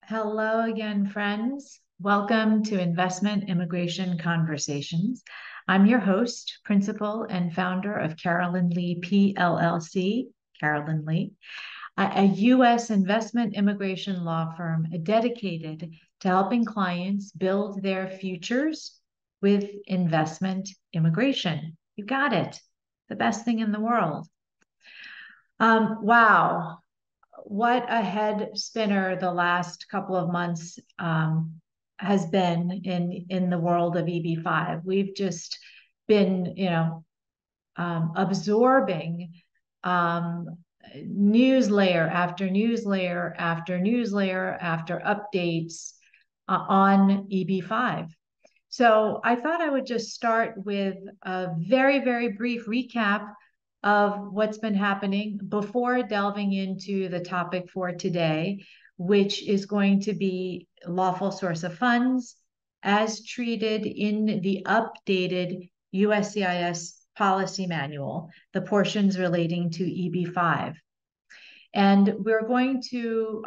Hello again, friends. Welcome to Investment Immigration Conversations. I'm your host, principal and founder of Carolyn Lee Pllc, Carolyn Lee, a U.S. investment immigration law firm dedicated to helping clients build their futures with investment immigration. You got it. The best thing in the world. Wow. What a head spinner the last couple of months has been in the world of EB-5. We've just been, absorbing news layer after news layer after news layer after updates on EB-5. So I thought I would just start with a very, very brief recap of what's been happening before delving into the topic for today, which is going to be lawful source of funds as treated in the updated USCIS policy manual, the portions relating to EB-5. And we're going to,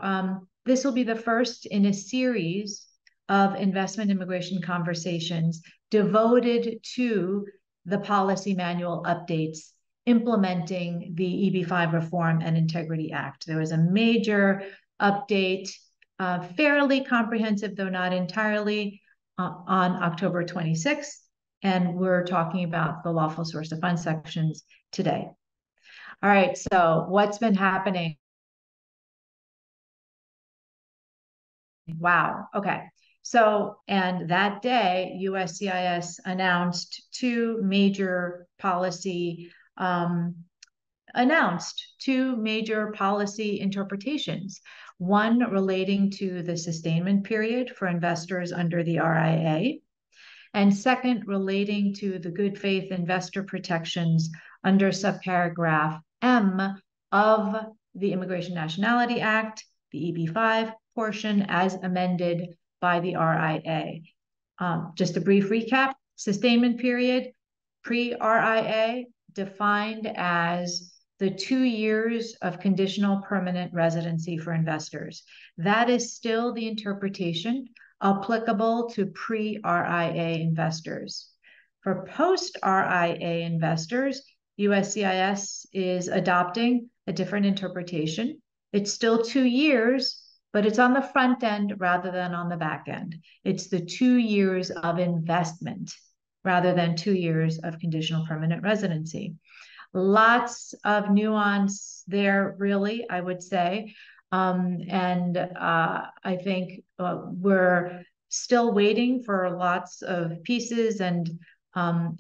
this will be the first in a series of investment immigration conversations devoted to the policy manual updates implementing the EB-5 Reform and Integrity Act. There was a major update, fairly comprehensive, though not entirely, on October 26th. And we're talking about the lawful source of funds sections today. All right, so what's been happening? Wow, okay. So, and that day, USCIS announced two major policy interpretations. One relating to the sustainment period for investors under the RIA, and second relating to the good faith investor protections under subparagraph M of the Immigration Nationality Act, the EB-5 portion as amended by the RIA. Just a brief recap: sustainment period, pre-RIA, defined as the 2 years of conditional permanent residency for investors. That is still the interpretation applicable to pre-RIA investors. For post-RIA investors, USCIS is adopting a different interpretation. It's still 2 years, but it's on the front end rather than on the back end. It's the 2 years of investment rather than 2 years of conditional permanent residency. Lots of nuance there, really, I would say. I think we're still waiting for lots of pieces and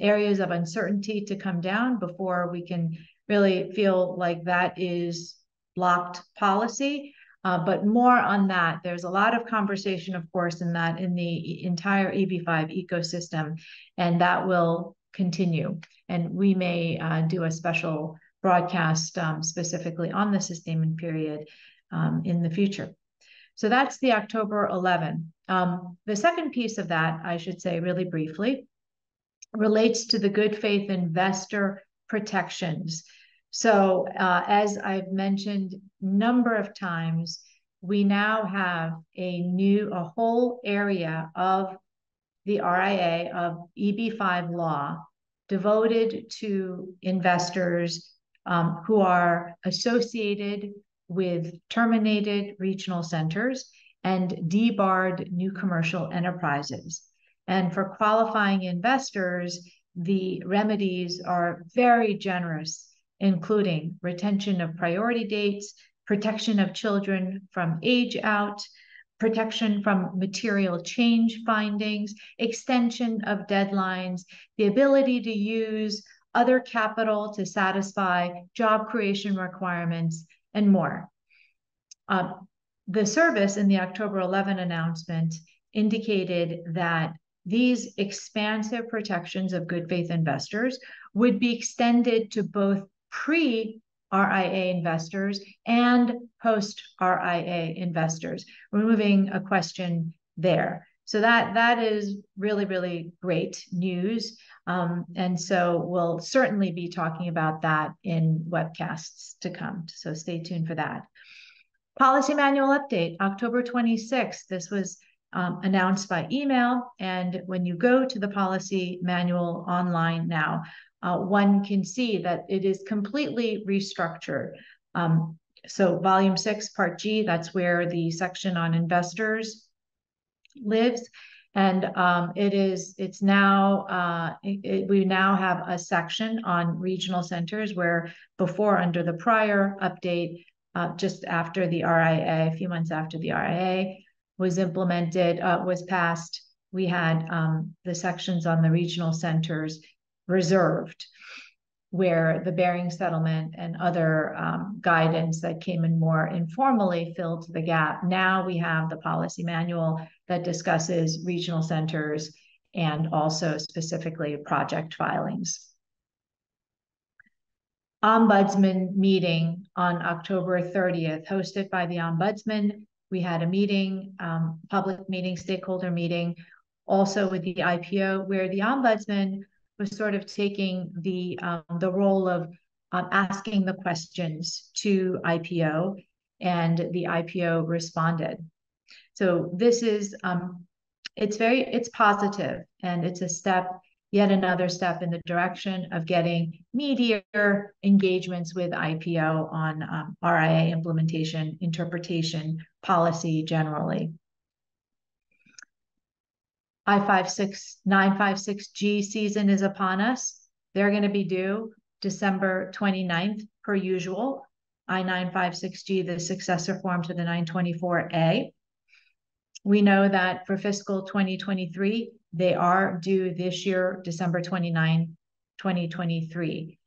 areas of uncertainty to come down before we can really feel like that is locked policy. But more on that. There's a lot of conversation, of course, in the entire EB-5 ecosystem, and that will continue. And we may do a special broadcast specifically on the sustainment period in the future. So that's the October 11. The second piece of that, I should say really briefly, relates to the good faith investor protections. So as I've mentioned a number of times, we now have a whole area of the RIA, of EB-5 law, devoted to investors who are associated with terminated regional centers and debarred new commercial enterprises. And for qualifying investors, the remedies are very generous, including retention of priority dates, protection of children from age out, protection from material change findings, extension of deadlines, the ability to use other capital to satisfy job creation requirements, and more. The service in the October 11 announcement indicated that these expansive protections of good faith investors would be extended to both pre-RIA investors and post-RIA investors, removing a question there. So that is really, really great news. And so we'll certainly be talking about that in webcasts to come. So stay tuned for that. Policy manual update, October 26th. This was announced by email. And when you go to the policy manual online now, one can see that it is completely restructured. So volume 6, part G, that's where the section on investors lives. And we now have a section on regional centers where before, under the prior update, just after the RIA, a few months after the RIA was implemented, was passed, we had the sections on the regional centers reserved, where the bearing settlement and other guidance that came in more informally filled the gap. Now we have the policy manual that discusses regional centers and also specifically project filings. Ombudsman meeting on October 30th, hosted by the Ombudsman. We had a meeting, public meeting, stakeholder meeting, also with the IPO, where the Ombudsman was sort of taking the role of asking the questions to IPO, and the IPO responded. So this is, it's positive, and it's a step, yet another step in the direction of getting meatier engagements with IPO on RIA implementation, interpretation, policy generally. I-956G season is upon us. They're going to be due December 29th, per usual. I-956G, the successor form to the 924A. We know that for fiscal 2023, they are due this year, December 29, 2023.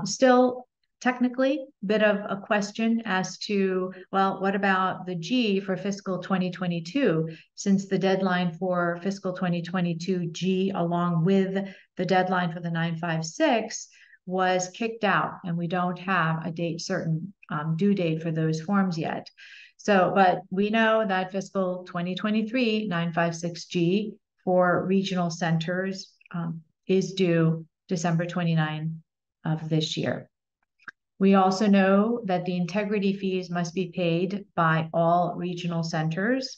Still, technically, a bit of a question as to, well, what about the G for fiscal 2022, since the deadline for fiscal 2022 G, along with the deadline for the 956, was kicked out, and we don't have a date certain due date for those forms yet. So, but we know that fiscal 2023 956G for regional centers is due December 29 of this year. We also know that the integrity fees must be paid by all regional centers,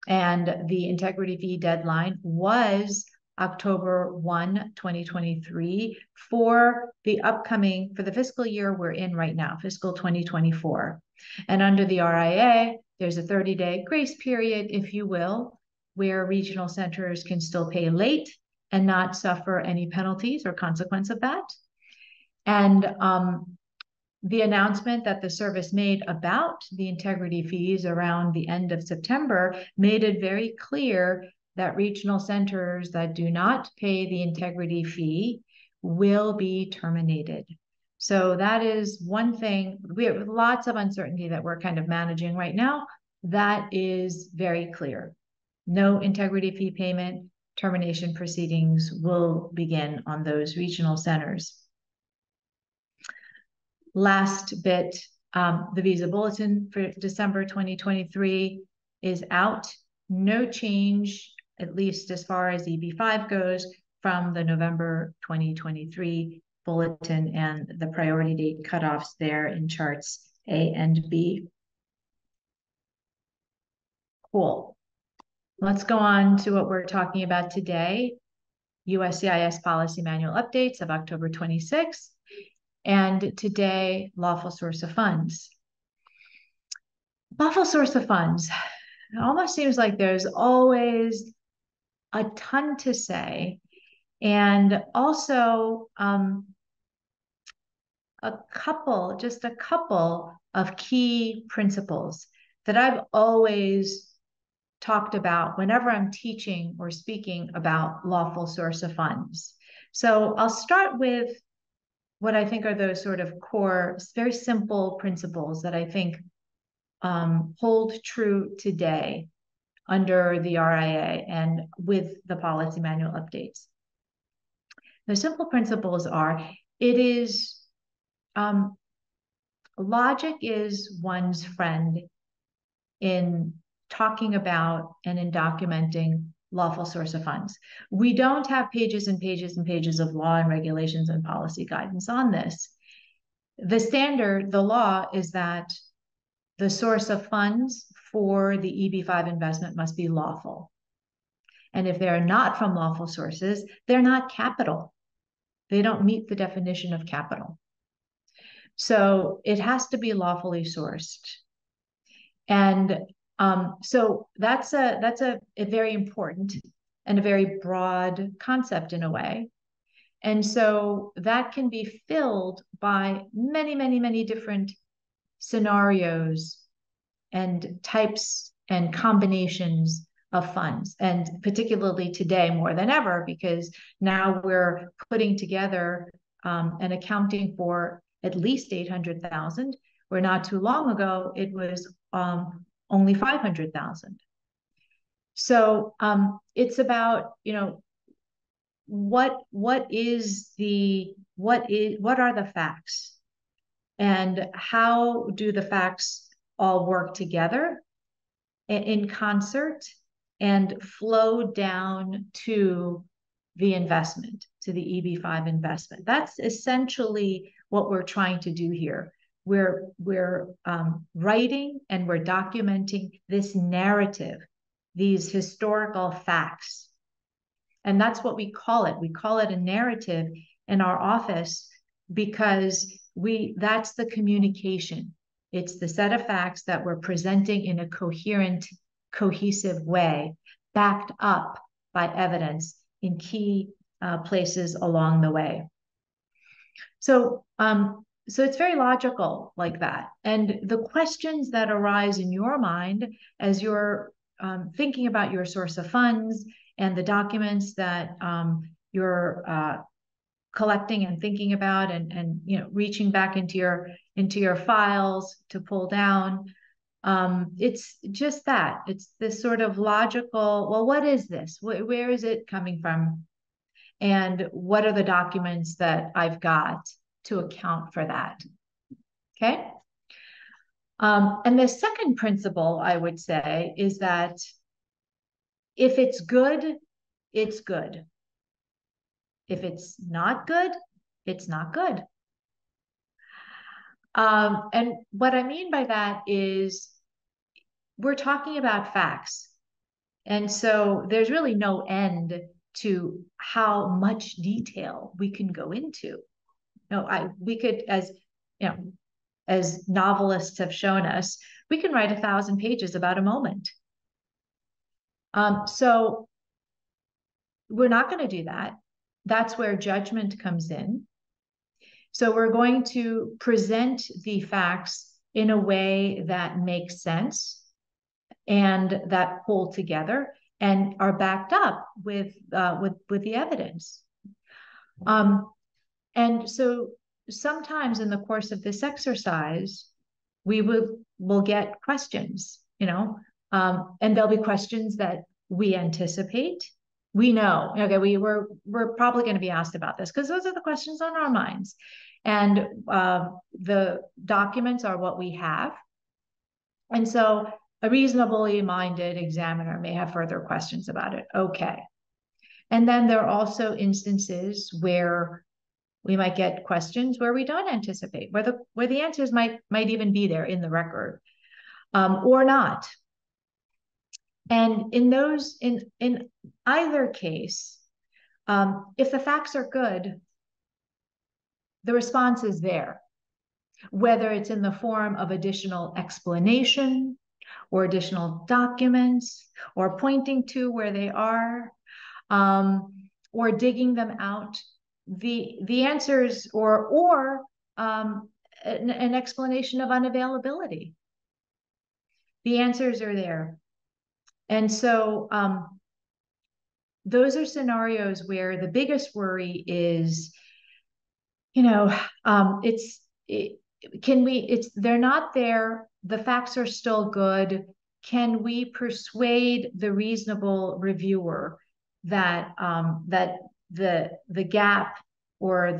and the integrity fee deadline was October 1, 2023 for the fiscal year we're in right now, fiscal 2024. And under the RIA, there's a 30-day grace period, if you will, where regional centers can still pay late and not suffer any penalties or consequence of that. And the announcement that the service made about the integrity fees around the end of September made it very clear that regional centers that do not pay the integrity fee will be terminated. So that is one thing. We have lots of uncertainty that we're kind of managing right now. That is very clear. No integrity fee payment, termination proceedings will begin on those regional centers. Last bit, the visa bulletin for December 2023 is out. No change, at least as far as EB-5 goes, from the November 2023 bulletin and the priority date cutoffs there in charts A and B. Cool. Let's go on to what we're talking about today. USCIS policy manual updates of October 26th. And today, lawful source of funds. Lawful source of funds. It almost seems like there's always a ton to say. And also just a couple of key principles that I've always talked about whenever I'm teaching or speaking about lawful source of funds. So I'll start with what I think are those sort of core, very simple principles that I think hold true today under the RIA and with the policy manual updates. The simple principles are, logic is one's friend in talking about and in documenting lawful source of funds. We don't have pages and pages and pages of law and regulations and policy guidance on this. The standard, the law, is that the source of funds for the EB-5 investment must be lawful. And if they're not from lawful sources, they're not capital. They don't meet the definition of capital. So it has to be lawfully sourced. And so that's a very important and a very broad concept in a way. And so that can be filled by many, many, many different scenarios and types and combinations of funds. And particularly today more than ever, because now we're putting together and accounting for at least 800,000, where not too long ago it was only 500,000. So it's about, what are the facts, and how do the facts all work together in concert and flow down to the investment, to the EB-5 investment. That's essentially what we're trying to do here. We're writing and we're documenting this narrative, these historical facts. And that's what we call it. We call it a narrative in our office because that's the communication. It's the set of facts that we're presenting in a coherent, cohesive way, backed up by evidence in key places along the way. So it's very logical like that. And the questions that arise in your mind as you're thinking about your source of funds and the documents that you're collecting and thinking about, and reaching back into your files to pull down. It's just that. It's this sort of logical, well, what is this? Where is it coming from? And what are the documents that I've got to account for that? Okay. And the second principle I would say is that if it's good, it's good. If it's not good, it's not good. And what I mean by that is we're talking about facts. And so there's really no end to how much detail we can go into. We could, as novelists have shown us, we can write 1,000 pages about a moment. So we're not going to do that. That's where judgment comes in. So we're going to present the facts in a way that makes sense and that pull together and are backed up with the evidence. And so sometimes in the course of this exercise, we'll get questions, and there'll be questions that we anticipate. We know, okay, we're probably going to be asked about this because those are the questions on our minds. And the documents are what we have. And so a reasonably minded examiner may have further questions about it. Okay. And then there are also instances where we might get questions where we don't anticipate, where the answers might even be there in the record, or not. And in either case, if the facts are good, the response is there, whether it's in the form of additional explanation or additional documents or pointing to where they are, or digging them out. The answers or an explanation of unavailability. The answers are there. And so those are scenarios where the biggest worry is, they're not there, the facts are still good. Can we persuade the reasonable reviewer that the gap or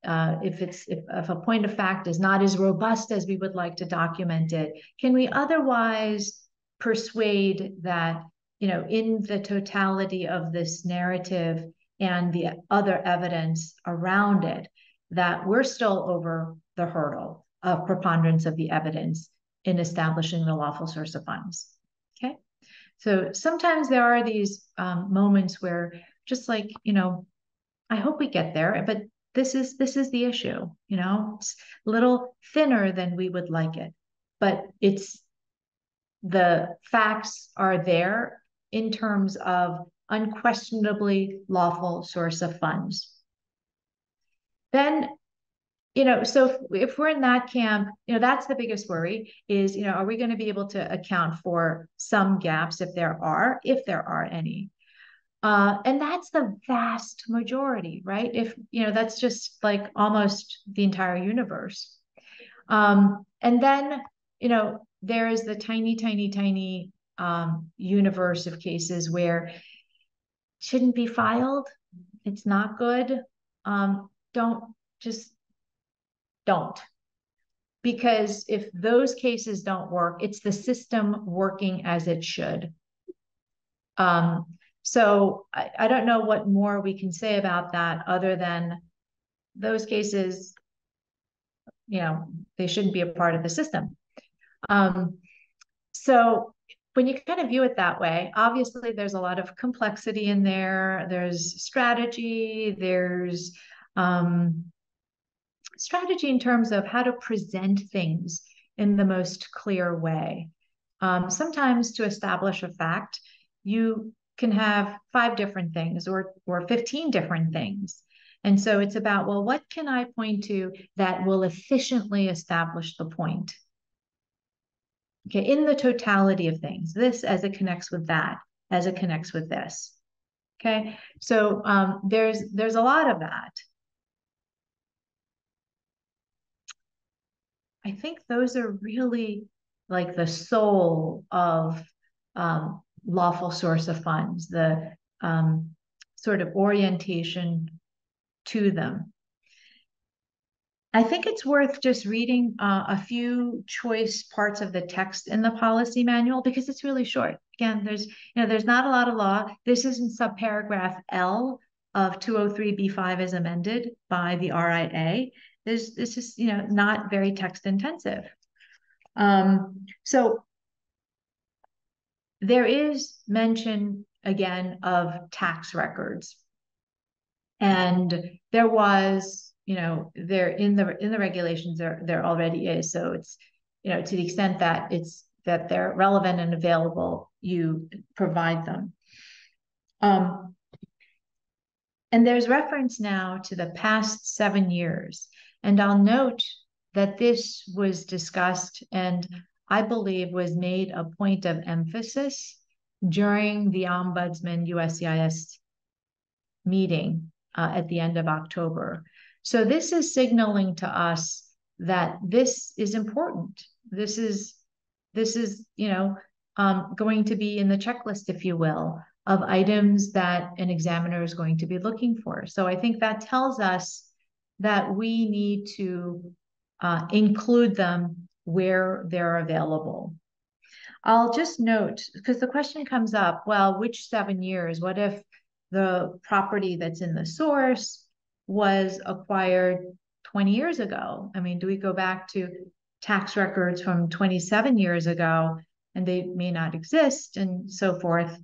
if a point of fact is not as robust as we would like to document it, can we otherwise persuade that, in the totality of this narrative and the other evidence around it, that we're still over the hurdle, of preponderance of the evidence in establishing the lawful source of funds. Okay. So sometimes there are these moments where just like, I hope we get there, but this is the issue, it's a little thinner than we would like it, but the facts are there in terms of unquestionably lawful source of funds. Then, so if we're in that camp, that's the biggest worry is, are we going to be able to account for some gaps if there are any? And that's the vast majority, right? If, that's just like almost the entire universe. And then, there is the tiny universe of cases where shouldn't be filed. It's not good. Don't. Because if those cases don't work, it's the system working as it should. So I don't know what more we can say about that other than those cases, they shouldn't be a part of the system. So when you kind of view it that way, obviously there's a lot of complexity in there. There's strategy, there's strategy in terms of how to present things in the most clear way. Sometimes to establish a fact, you can have 5 different things or 15 different things. And so it's about, well, what can I point to that will efficiently establish the point? Okay, in the totality of things, this as it connects with that, as it connects with this. Okay, so there's a lot of that. I think those are really like the soul of lawful source of funds, the sort of orientation to them. I think it's worth just reading a few choice parts of the text in the policy manual because it's really short. Again, there's not a lot of law. This is in subparagraph L of 203B5 as amended by the RIA. This is not very text intensive. So there is mention again of tax records, and there was. There in the regulations there already is. So it's, to the extent that that they're relevant and available, you provide them. And there's reference now to the past 7 years. And I'll note that this was discussed and I believe was made a point of emphasis during the Ombudsman USCIS meeting at the end of October. So this is signaling to us that this is important. This is going to be in the checklist, if you will, of items that an examiner is going to be looking for. So I think that tells us that we need to include them where they're available. I'll just note, because the question comes up, well, which 7 years? What if the property that's in the source was acquired 20 years ago? I mean, do we go back to tax records from 27 years ago and they may not exist and so forth?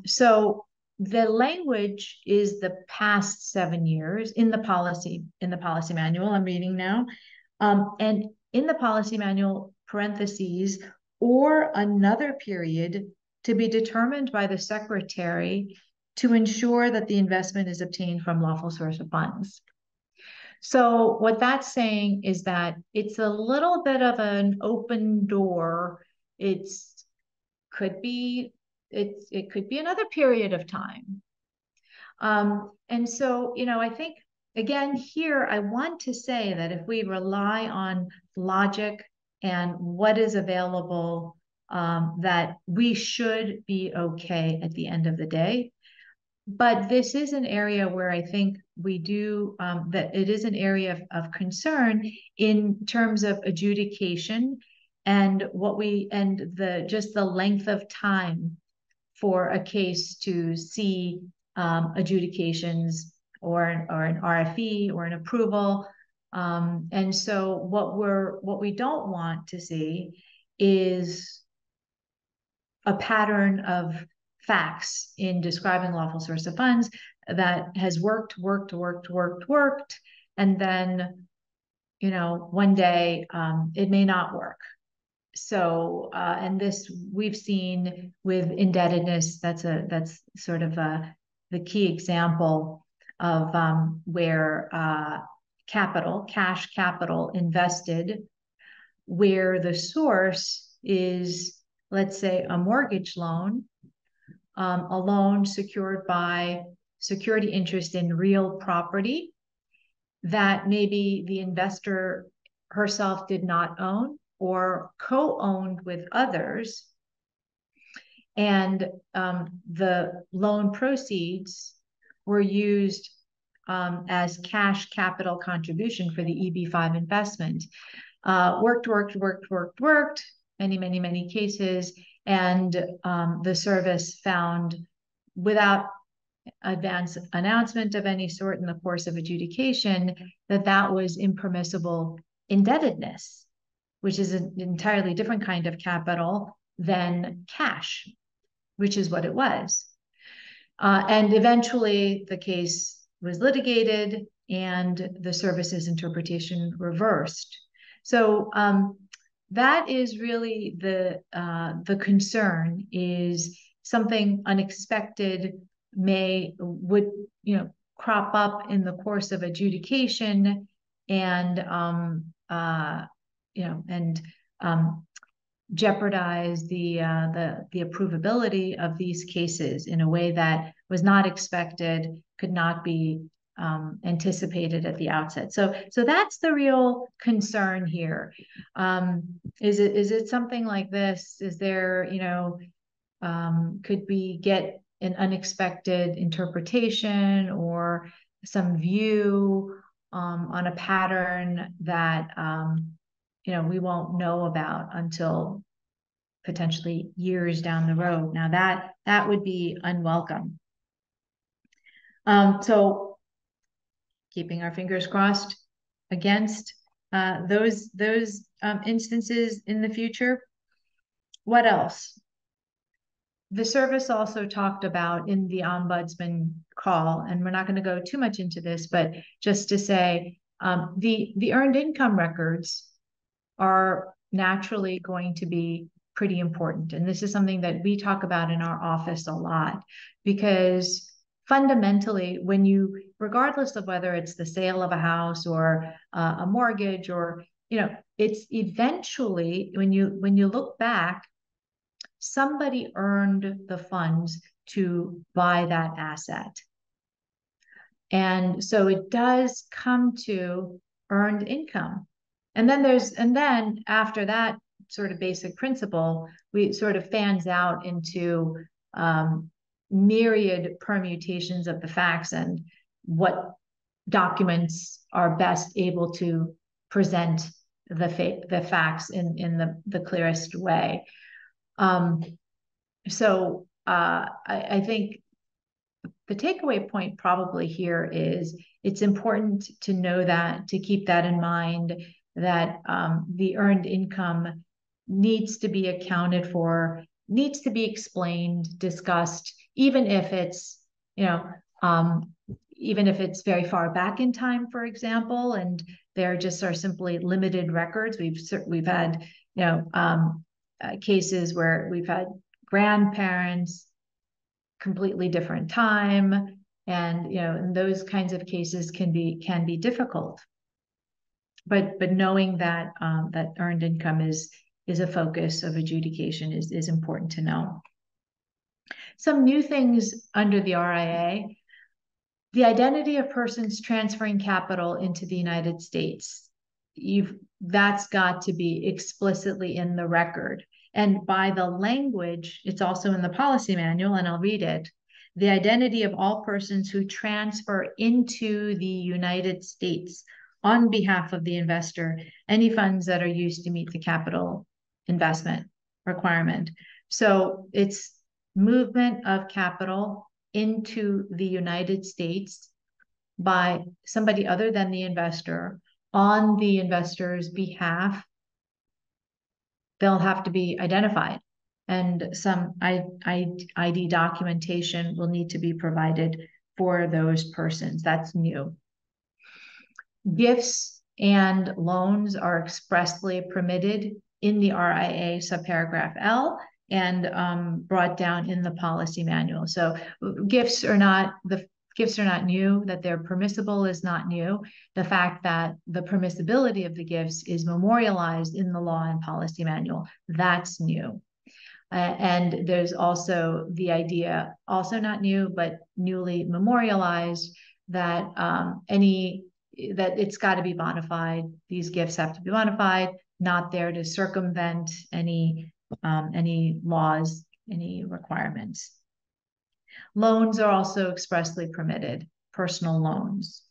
So the language is the past 7 years in the policy manual I'm reading now. And in the policy manual, parentheses, or another period to be determined by the secretary to ensure that the investment is obtained from lawful source of funds. So what that's saying is that it's a little bit of an open door. It could be another period of time. And so, I think, again, here, I want to say that if we rely on logic and what is available, that we should be okay at the end of the day. But this is an area where I think we do, that it is an area of concern in terms of adjudication and just the length of time for a case to see adjudications or an RFE or an approval. And so what we don't want to see is a pattern of facts in describing lawful source of funds that has worked, and then, one day it may not work. So, and this we've seen with indebtedness. That's sort of the key example of where cash capital invested, where the source is, let's say, a mortgage loan, a loan secured by security interest in real property that maybe the investor herself did not own or co-owned with others. And the loan proceeds were used as cash capital contribution for the EB-5 investment. Worked, many cases. And the service found, without advance announcement of any sort in the course of adjudication, that was impermissible indebtedness, which is an entirely different kind of capital than cash, which is what it was. And eventually the case was litigated and the service's interpretation reversed. So that is really the concern, is something unexpected would crop up in the course of adjudication, and jeopardize the approvability of these cases in a way that was not expected, could not be anticipated at the outset. So that's the real concern here. Is it something like this? Is there, could we get an unexpected interpretation or some view on a pattern that we won't know about until potentially years down the road? Now that would be unwelcome. So keeping our fingers crossed against those instances in the future. What else? The service also talked about in the ombudsman call, and we're not going to go too much into this, but just to say the earned income records are naturally going to be pretty important. And this is something that we talk about in our office a lot, because fundamentally, regardless of whether it's the sale of a house or a mortgage, or, it's eventually, when you look back, somebody earned the funds to buy that asset. And so it does come to earned income. And then after that sort of basic principle, we sort of fans out into myriad permutations of the facts and what documents are best able to present the facts in the clearest way. So I think the takeaway point probably here is it's important to know that, to keep that in mind, that the earned income needs to be accounted for, needs to be explained, discussed, even if it's, even if it's very far back in time, for example, and there just are simply limited records. We've had, cases where we've had grandparents, completely different time, and and those kinds of cases can be difficult. But knowing that that earned income is a focus of adjudication is important to know. Some new things under the RIA: the identity of persons transferring capital into the United States. That's got to be explicitly in the record. And by the language, it's also in the policy manual, and I'll read it. The identity of all persons who transfer into the United States on behalf of the investor any funds that are used to meet the capital investment requirement. So it's movement of capital into the United States by somebody other than the investor on the investor's behalf, they'll have to be identified, and some ID documentation will need to be provided for those persons. That's new. Gifts and loans are expressly permitted in the RIA subparagraph L and brought down in the policy manual. So gifts are not new. That they're permissible is not new. The fact that the permissibility of the gifts is memorialized in the law and policy manual, that's new. And there's also the idea, also not new, but newly memorialized, that that it's got to be bona fide. These gifts have to be bona fide, not there to circumvent any laws, any requirements. Loans are also expressly permitted, personal loans.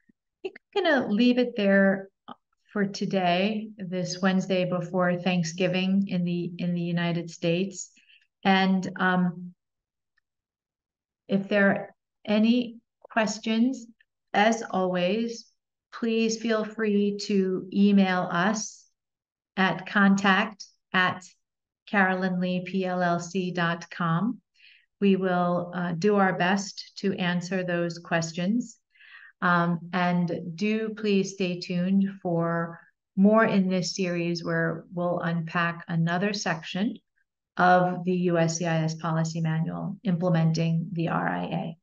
I think I'm going to leave it there for today, this Wednesday before Thanksgiving in the United States. And if there are any questions, as always, please feel free to email us at contact@carolynleepllc.com. We will do our best to answer those questions. And do please stay tuned for more in this series, where we'll unpack another section of the USCIS policy manual implementing the RIA.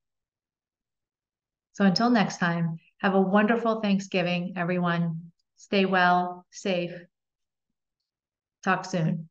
So until next time, have a wonderful Thanksgiving, everyone. Stay well, safe. Talk soon.